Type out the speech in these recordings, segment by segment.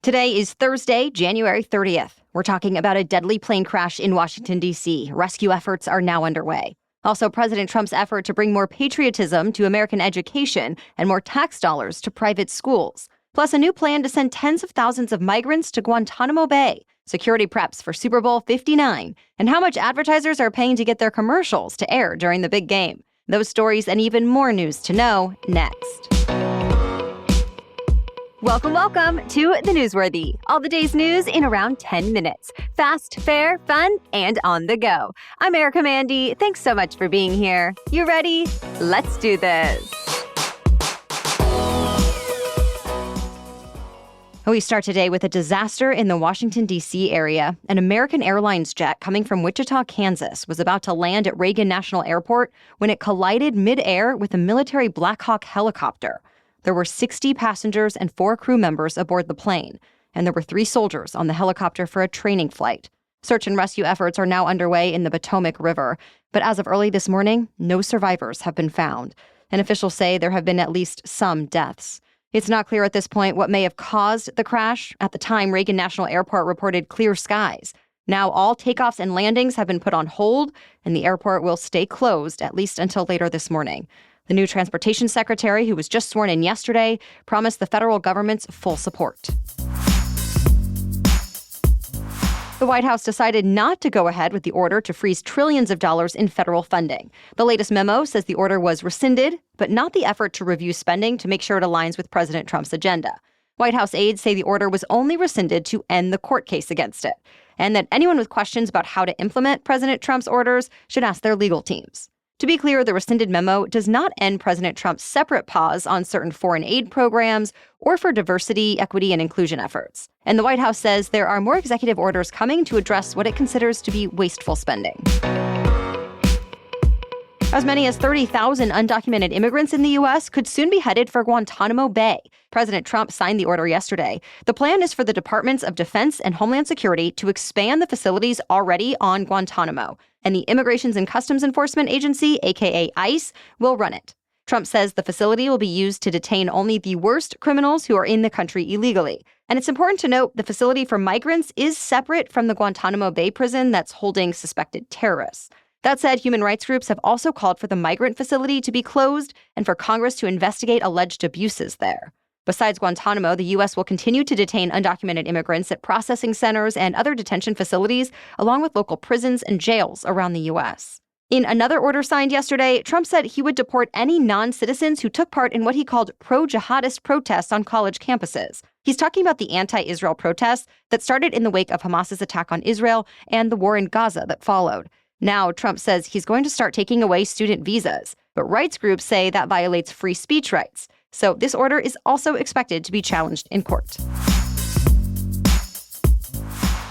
Today is Thursday, January 30th. We're talking about a deadly plane crash in Washington, D.C. Rescue efforts are now underway. Also, President Trump's effort to bring more patriotism to American education and more tax dollars to private schools. Plus, a new plan to send tens of thousands of migrants to Guantanamo Bay. Security preps for Super Bowl 59. And how much advertisers are paying to get their commercials to air during the big game. Those stories and even more news to know next. Welcome to The Newsworthy. All the day's news in around 10 minutes. Fast, fair, fun, and on the go. I'm Erica Mandy. Thanks so much for being here. You ready? Let's do this. We start today with a disaster in the Washington, D.C. area. An American Airlines jet coming from Wichita, Kansas, was about to land at Reagan National Airport when it collided mid-air with a military Black Hawk helicopter. There were 60 passengers and 4 crew members aboard the plane, and there were 3 soldiers on the helicopter for a training flight. Search and rescue efforts are now underway in the Potomac River, but as of early this morning, no survivors have been found, and officials say there have been at least some deaths. It's not clear at this point what may have caused the crash. At the time, Reagan National Airport reported clear skies. Now all takeoffs and landings have been put on hold, and the airport will stay closed at least until later this morning. The new transportation secretary, who was just sworn in yesterday, promised the federal government's full support. The White House decided not to go ahead with the order to freeze trillions of dollars in federal funding. The latest memo says the order was rescinded, but not the effort to review spending to make sure it aligns with President Trump's agenda. White House aides say the order was only rescinded to end the court case against it, and that anyone with questions about how to implement President Trump's orders should ask their legal teams. To be clear, the rescinded memo does not end President Trump's separate pause on certain foreign aid programs or for diversity, equity, and inclusion efforts. And the White House says there are more executive orders coming to address what it considers to be wasteful spending. As many as 30,000 undocumented immigrants in the U.S. could soon be headed for Guantanamo Bay. President Trump signed the order yesterday. The plan is for the Departments of Defense and Homeland Security to expand the facilities already on Guantanamo, and the Immigrations and Customs Enforcement Agency, aka ICE, will run it. Trump says the facility will be used to detain only the worst criminals who are in the country illegally. And it's important to note the facility for migrants is separate from the Guantanamo Bay prison that's holding suspected terrorists. That said, human rights groups have also called for the migrant facility to be closed and for Congress to investigate alleged abuses there. Besides Guantanamo, the U.S. will continue to detain undocumented immigrants at processing centers and other detention facilities, along with local prisons and jails around the U.S. In another order signed yesterday, Trump said he would deport any non-citizens who took part in what he called pro-jihadist protests on college campuses. He's talking about the anti-Israel protests that started in the wake of Hamas's attack on Israel and the war in Gaza that followed. Now, Trump says he's going to start taking away student visas, but rights groups say that violates free speech rights. So this order is also expected to be challenged in court.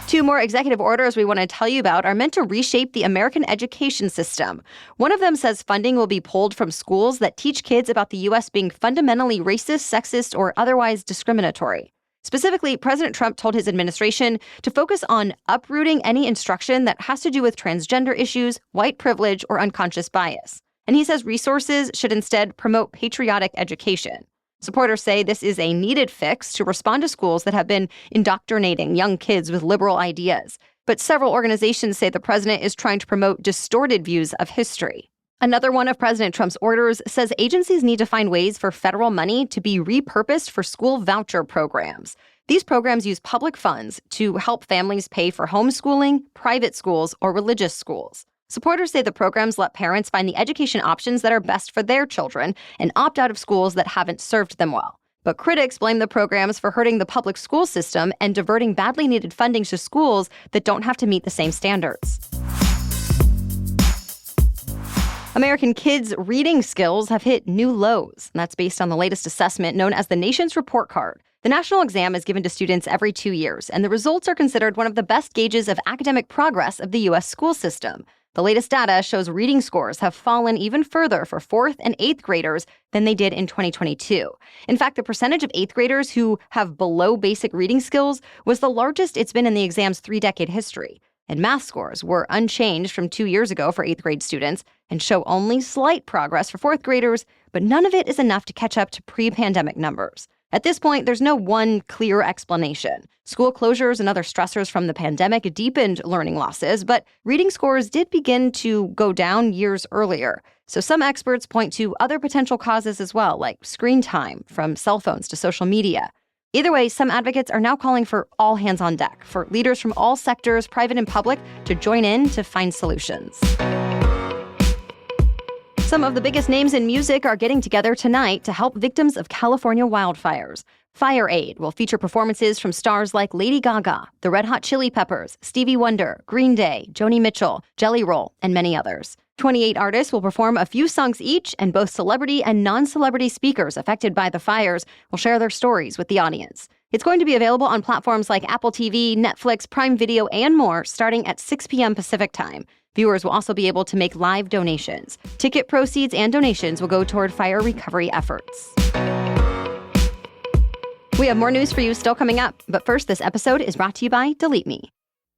2 more executive orders we want to tell you about are meant to reshape the American education system. One of them says funding will be pulled from schools that teach kids about the U.S. being fundamentally racist, sexist, or otherwise discriminatory. Specifically, President Trump told his administration to focus on uprooting any instruction that has to do with transgender issues, white privilege, or unconscious bias. And he says resources should instead promote patriotic education. Supporters say this is a needed fix to respond to schools that have been indoctrinating young kids with liberal ideas. But several organizations say the president is trying to promote distorted views of history. Another one of President Trump's orders says agencies need to find ways for federal money to be repurposed for school voucher programs. These programs use public funds to help families pay for homeschooling, private schools, or religious schools. Supporters say the programs let parents find the education options that are best for their children and opt out of schools that haven't served them well. But critics blame the programs for hurting the public school system and diverting badly needed funding to schools that don't have to meet the same standards. American kids' reading skills have hit new lows, and that's based on the latest assessment known as the Nation's Report Card. The national exam is given to students every 2 years, and the results are considered one of the best gauges of academic progress of the U.S. school system. The latest data shows reading scores have fallen even further for 4th and 8th graders than they did in 2022. In fact, the percentage of 8th graders who have below basic reading skills was the largest it's been in the exam's 3-decade history. And math scores were unchanged from 2 years ago for 8th grade students and show only slight progress for 4th graders, but none of it is enough to catch up to pre-pandemic numbers. At this point, there's no one clear explanation. School closures and other stressors from the pandemic deepened learning losses, but reading scores did begin to go down years earlier. So some experts point to other potential causes as well, like screen time, from cell phones to social media. Either way, some advocates are now calling for all hands on deck, for leaders from all sectors, private and public, to join in to find solutions. Some of the biggest names in music are getting together tonight to help victims of California wildfires. Fire Aid will feature performances from stars like Lady Gaga, the Red Hot Chili Peppers, Stevie Wonder, Green Day, Joni Mitchell, Jelly Roll, and many others. 28 artists will perform a few songs each, and both celebrity and non-celebrity speakers affected by the fires will share their stories with the audience. It's going to be available on platforms like Apple TV, Netflix, Prime Video, and more starting at 6 p.m. Pacific Time. Viewers will also be able to make live donations. Ticket proceeds and donations will go toward fire recovery efforts. We have more news for you still coming up, but first, this episode is brought to you by Delete Me.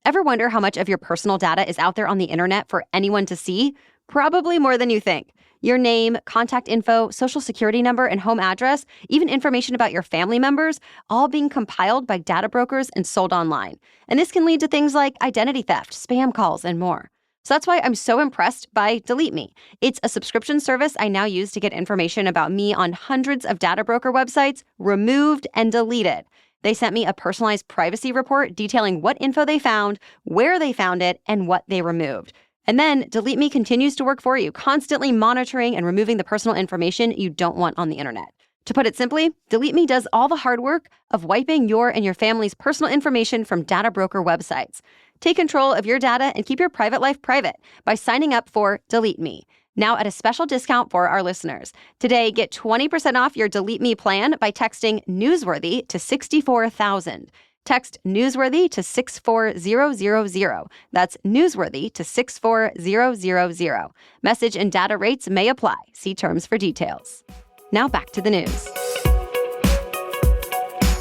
Ever wonder how much of your personal data is out there on the internet for anyone to see? Probably more than you think. Your name, contact info, social security number, and home address, even information about your family members, all being compiled by data brokers and sold online. And this can lead to things like identity theft, spam calls, and more. So that's why I'm so impressed by Delete Me. It's a subscription service I now use to get information about me on hundreds of data broker websites removed and deleted. They sent me a personalized privacy report detailing what info they found, where they found it, and what they removed. And then Delete Me continues to work for you, constantly monitoring and removing the personal information you don't want on the internet. To put it simply, Delete Me does all the hard work of wiping your and your family's personal information from data broker websites. Take control of your data and keep your private life private by signing up for Delete Me. Now at a special discount for our listeners. Today, get 20% off your Delete Me plan by texting Newsworthy to 64,000. Text Newsworthy to 64000. That's Newsworthy to 64000. Message and data rates may apply. See terms for details. Now back to the news.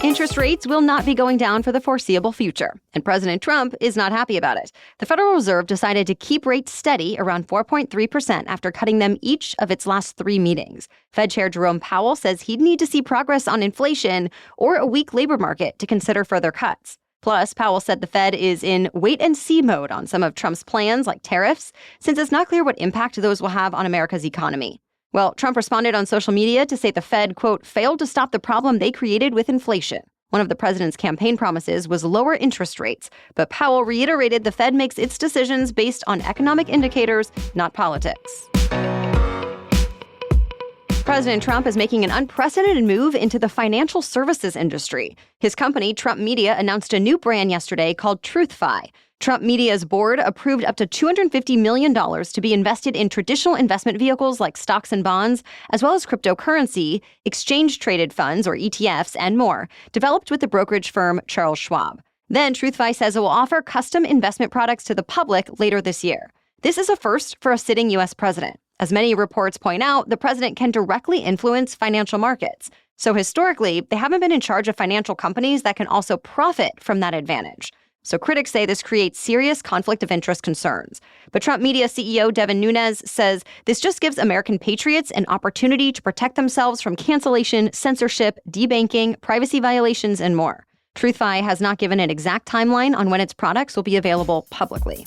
Interest rates will not be going down for the foreseeable future, and President Trump is not happy about it. The Federal Reserve decided to keep rates steady around 4.3% after cutting them each of its last 3 meetings. Fed Chair Jerome Powell says he'd need to see progress on inflation or a weak labor market to consider further cuts. Plus, Powell said the Fed is in wait-and-see mode on some of Trump's plans, like tariffs, since it's not clear what impact those will have on America's economy. Well, Trump responded on social media to say the Fed, quote, failed to stop the problem they created with inflation. One of the president's campaign promises was lower interest rates, but Powell reiterated the Fed makes its decisions based on economic indicators, not politics. President Trump is making an unprecedented move into the financial services industry. His company, Trump Media, announced a new brand yesterday called TruthFi. Trump Media's board approved up to $250 million to be invested in traditional investment vehicles like stocks and bonds, as well as cryptocurrency, exchange-traded funds, or ETFs, and more, developed with the brokerage firm Charles Schwab. Then TruthFi says it will offer custom investment products to the public later this year. This is a first for a sitting U.S. president. As many reports point out, the president can directly influence financial markets. So historically, they haven't been in charge of financial companies that can also profit from that advantage. So critics say this creates serious conflict of interest concerns. But Trump Media CEO Devin Nunes says this just gives American patriots an opportunity to protect themselves from cancellation, censorship, debanking, privacy violations, and more. TruthFi has not given an exact timeline on when its products will be available publicly.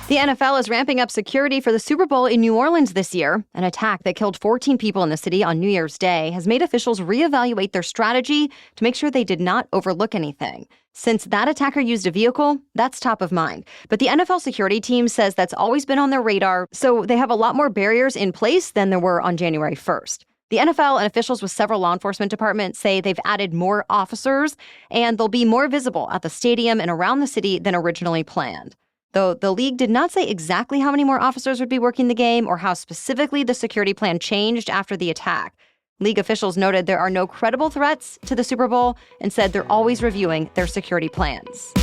The NFL is ramping up security for the Super Bowl in New Orleans this year. An attack that killed 14 people in the city on New Year's Day has made officials reevaluate their strategy to make sure they did not overlook anything. Since that attacker used a vehicle, that's top of mind. But the NFL security team says that's always been on their radar, so they have a lot more barriers in place than there were on January 1st. The NFL and officials with several law enforcement departments say they've added more officers, and they'll be more visible at the stadium and around the city than originally planned. Though the league did not say exactly how many more officers would be working the game or how specifically the security plan changed after the attack. League officials noted there are no credible threats to the Super Bowl and said they're always reviewing their security plans.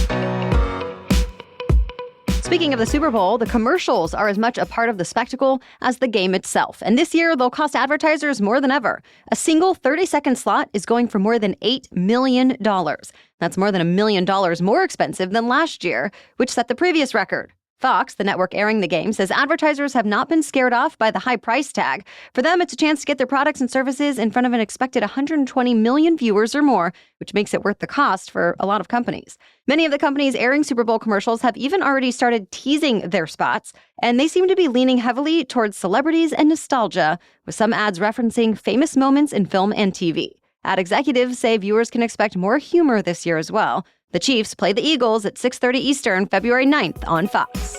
Speaking of the Super Bowl, the commercials are as much a part of the spectacle as the game itself. And this year, they'll cost advertisers more than ever. A single 30-second slot is going for more than $8 million. That's more than $1 million more expensive than last year, which set the previous record. Fox, the network airing the game, says advertisers have not been scared off by the high price tag. For them, it's a chance to get their products and services in front of an expected 120 million viewers or more, which makes it worth the cost for a lot of companies. Many of the companies airing Super Bowl commercials have even already started teasing their spots, and they seem to be leaning heavily towards celebrities and nostalgia, with some ads referencing famous moments in film and TV. Ad executives say viewers can expect more humor this year as well. The Chiefs play the Eagles at 6:30 Eastern, February 9th on Fox.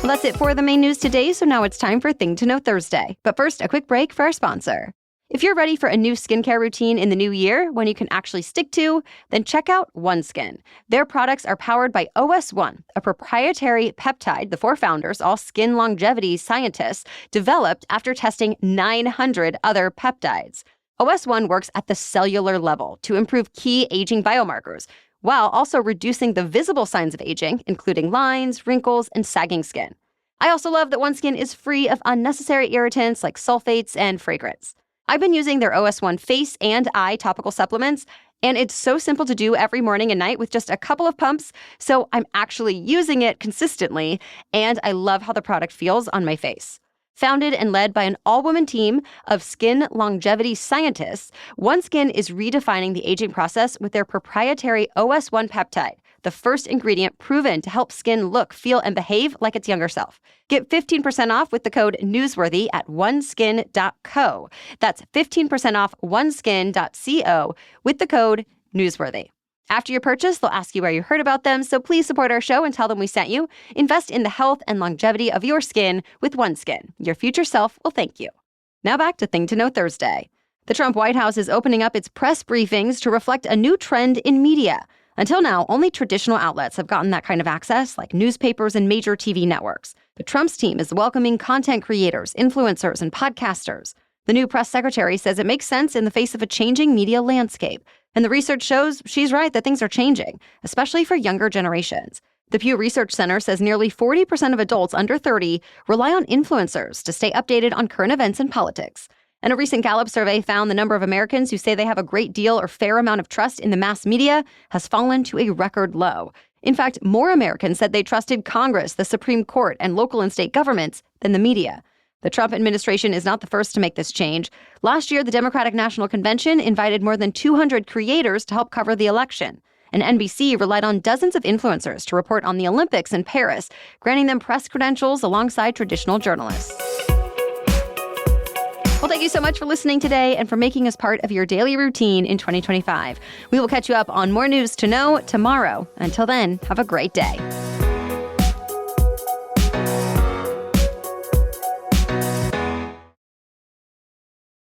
Well, that's it for the main news today, so now it's time for Thing to Know Thursday. But first, a quick break for our sponsor. If you're ready for a new skincare routine in the new year, one you can actually stick to, then check out OneSkin. Their products are powered by OS1, a proprietary peptide the four founders, all skin longevity scientists, developed after testing 900 other peptides. OS1 works at the cellular level to improve key aging biomarkers, while also reducing the visible signs of aging, including lines, wrinkles, and sagging skin. I also love that OneSkin is free of unnecessary irritants like sulfates and fragrance. I've been using their OS1 face and eye topical supplements, and it's so simple to do every morning and night with just a couple of pumps, so I'm actually using it consistently, and I love how the product feels on my face. Founded and led by an all-woman team of skin longevity scientists, OneSkin is redefining the aging process with their proprietary OS1 peptide, the first ingredient proven to help skin look, feel, and behave like its younger self. Get 15% off with the code newsworthy at oneskin.co. That's 15% off oneskin.co with the code newsworthy. After your purchase, they'll ask you where you heard about them, so please support our show and tell them we sent you. Invest in the health and longevity of your skin with OneSkin. Your future self will thank you. Now back to Thing to Know Thursday. The Trump White House is opening up its press briefings to reflect a new trend in media. Until now, only traditional outlets have gotten that kind of access, like newspapers and major TV networks. But Trump's team is welcoming content creators, influencers, and podcasters. The new press secretary says it makes sense in the face of a changing media landscape. And the research shows she's right that things are changing, especially for younger generations. The Pew Research Center says nearly 40% of adults under 30 rely on influencers to stay updated on current events and politics. And a recent Gallup survey found the number of Americans who say they have a great deal or fair amount of trust in the mass media has fallen to a record low. In fact, more Americans said they trusted Congress, the Supreme Court, and local and state governments than the media. The Trump administration is not the first to make this change. Last year, the Democratic National Convention invited more than 200 creators to help cover the election. And NBC relied on dozens of influencers to report on the Olympics in Paris, granting them press credentials alongside traditional journalists. Well, thank you so much for listening today and for making us part of your daily routine in 2025. We will catch you up on more news to know tomorrow. Until then, have a great day.